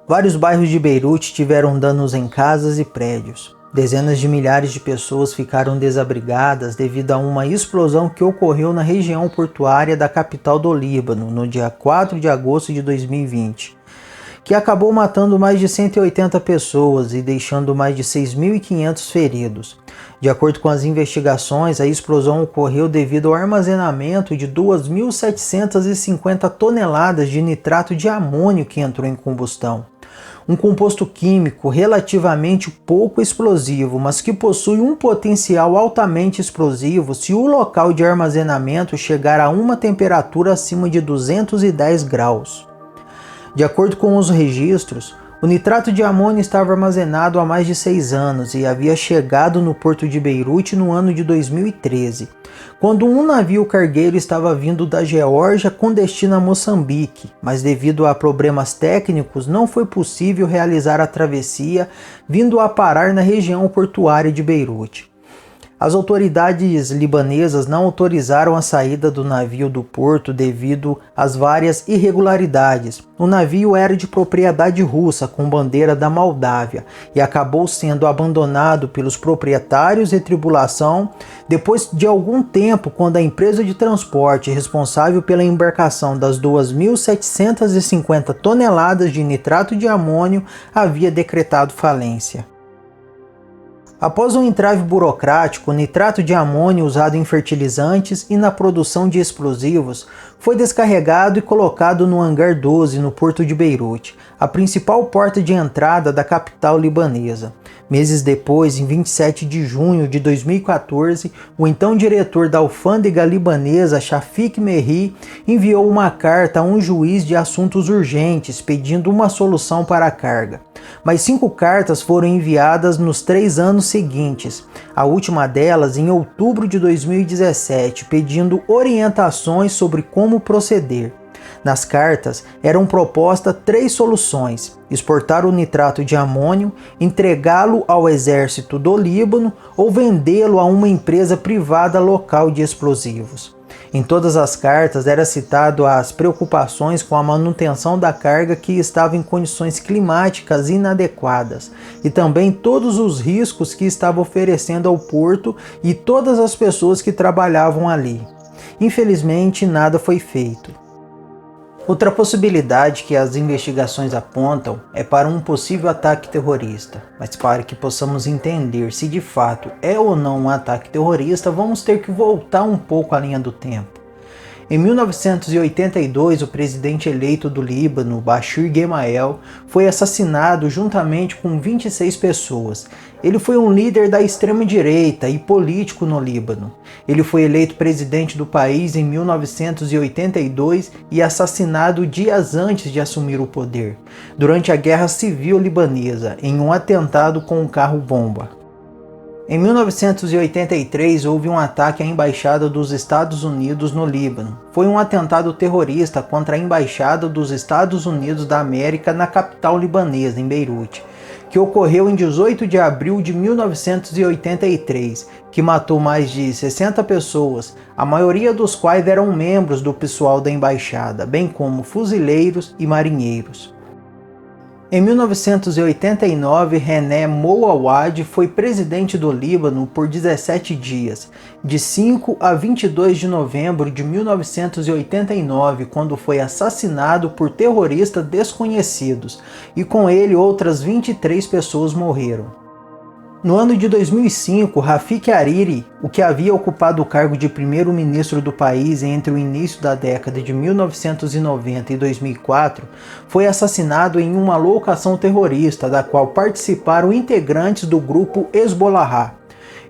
Vários bairros de Beirute tiveram danos em casas e prédios. Dezenas de milhares de pessoas ficaram desabrigadas devido a uma explosão que ocorreu na região portuária da capital do Líbano no dia 4 de agosto de 2020, que acabou matando mais de 180 pessoas e deixando mais de 6.500 feridos. De acordo com as investigações, a explosão ocorreu devido ao armazenamento de 2.750 toneladas de nitrato de amônio que entrou em combustão. Um composto químico relativamente pouco explosivo, mas que possui um potencial altamente explosivo se o local de armazenamento chegar a uma temperatura acima de 210 graus. De acordo com os registros, o nitrato de amônio estava armazenado há mais de 6 anos e havia chegado no porto de Beirute no ano de 2013, quando um navio cargueiro estava vindo da Geórgia com destino a Moçambique, mas devido a problemas técnicos não foi possível realizar a travessia, vindo a parar na região portuária de Beirute. As autoridades libanesas não autorizaram a saída do navio do porto devido às várias irregularidades. O navio era de propriedade russa com bandeira da Moldávia e acabou sendo abandonado pelos proprietários e tripulação depois de algum tempo, quando a empresa de transporte responsável pela embarcação das 2.750 toneladas de nitrato de amônio havia decretado falência. Após um entrave burocrático, o nitrato de amônio usado em fertilizantes e na produção de explosivos foi descarregado e colocado no hangar 12 no porto de Beirute, a principal porta de entrada da capital libanesa. Meses depois, em 27 de junho de 2014, o então diretor da alfândega libanesa, Shafik Merhi, enviou uma carta a um juiz de assuntos urgentes pedindo uma solução para a carga. Mais 5 cartas foram enviadas nos 3 anos seguintes, a última delas em outubro de 2017, pedindo orientações sobre como proceder. Nas cartas eram propostas 3 soluções: exportar o nitrato de amônio, entregá-lo ao exército do Líbano ou vendê-lo a uma empresa privada local de explosivos. Em todas as cartas era citado as preocupações com a manutenção da carga que estava em condições climáticas inadequadas e também todos os riscos que estava oferecendo ao porto e todas as pessoas que trabalhavam ali. Infelizmente, nada foi feito. Outra possibilidade que as investigações apontam é para um possível ataque terrorista, mas para que possamos entender se de fato é ou não um ataque terrorista, vamos ter que voltar um pouco à linha do tempo. Em 1982, o presidente eleito do Líbano, Bashir Gemayel, foi assassinado juntamente com 26 pessoas. Ele foi um líder da extrema-direita e político no Líbano. Ele foi eleito presidente do país em 1982 e assassinado dias antes de assumir o poder, durante a Guerra Civil Libanesa, em um atentado com um carro-bomba. Em 1983, houve um ataque à Embaixada dos Estados Unidos no Líbano. Foi um atentado terrorista contra a Embaixada dos Estados Unidos da América na capital libanesa, em Beirute, que ocorreu em 18 de abril de 1983, que matou mais de 60 pessoas, a maioria dos quais eram membros do pessoal da embaixada, bem como fuzileiros e marinheiros. Em 1989, René Mouawad foi presidente do Líbano por 17 dias, de 5 a 22 de novembro de 1989, quando foi assassinado por terroristas desconhecidos, e com ele outras 23 pessoas morreram. No ano de 2005, Rafik Hariri, o que havia ocupado o cargo de primeiro-ministro do país entre o início da década de 1990 e 2004, foi assassinado em uma locação terrorista da qual participaram integrantes do grupo Hezbollah.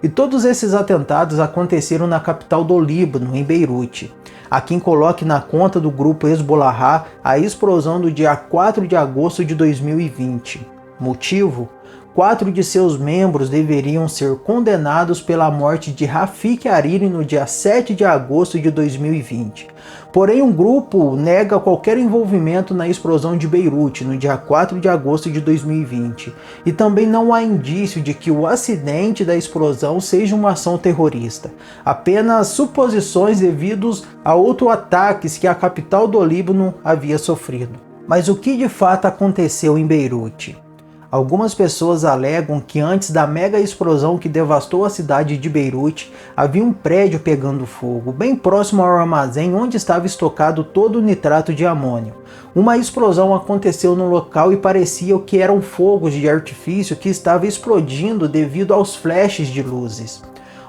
E todos esses atentados aconteceram na capital do Líbano, em Beirute. Há quem coloque na conta do grupo Hezbollah a explosão do dia 4 de agosto de 2020. Motivo? 4 de seus membros deveriam ser condenados pela morte de Rafik Hariri no dia 7 de agosto de 2020. Porém, um grupo nega qualquer envolvimento na explosão de Beirute no dia 4 de agosto de 2020. E também não há indício de que o acidente da explosão seja uma ação terrorista. Apenas suposições devidos a outros ataques que a capital do Líbano havia sofrido. Mas o que de fato aconteceu em Beirute? Algumas pessoas alegam que antes da mega explosão que devastou a cidade de Beirute, havia um prédio pegando fogo, bem próximo ao armazém onde estava estocado todo o nitrato de amônio. Uma explosão aconteceu no local e parecia que eram fogos de artifício que estavam explodindo devido aos flashes de luzes.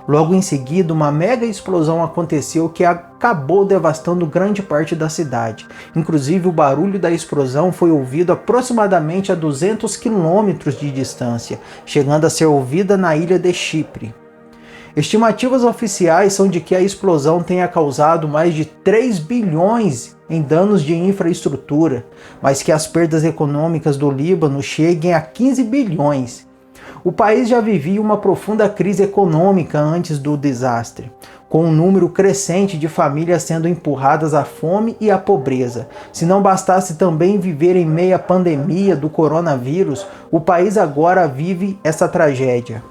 Logo em seguida, uma mega explosão aconteceu que acabou devastando grande parte da cidade. Inclusive, o barulho da explosão foi ouvido aproximadamente a 200 quilômetros de distância, chegando a ser ouvida na ilha de Chipre. Estimativas oficiais são de que a explosão tenha causado mais de 3 bilhões em danos de infraestrutura, mas que as perdas econômicas do Líbano cheguem a 15 bilhões. O país já vivia uma profunda crise econômica antes do desastre, com um número crescente de famílias sendo empurradas à fome e à pobreza. Se não bastasse também viver em meio à pandemia do coronavírus, o país agora vive essa tragédia.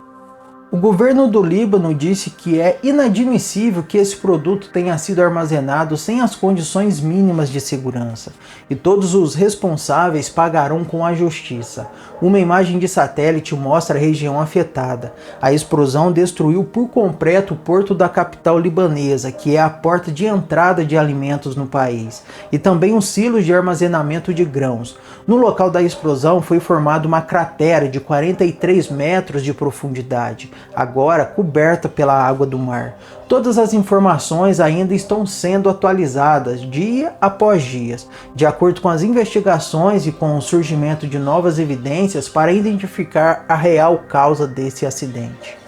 O governo do Líbano disse que é inadmissível que esse produto tenha sido armazenado sem as condições mínimas de segurança, e todos os responsáveis pagarão com a justiça. Uma imagem de satélite mostra a região afetada. A explosão destruiu por completo o porto da capital libanesa, que é a porta de entrada de alimentos no país, e também os silos de armazenamento de grãos. No local da explosão foi formada uma cratera de 43 metros de profundidade, agora coberta pela água do mar. Todas as informações ainda estão sendo atualizadas dia após dia, de acordo com as investigações e com o surgimento de novas evidências para identificar a real causa desse acidente.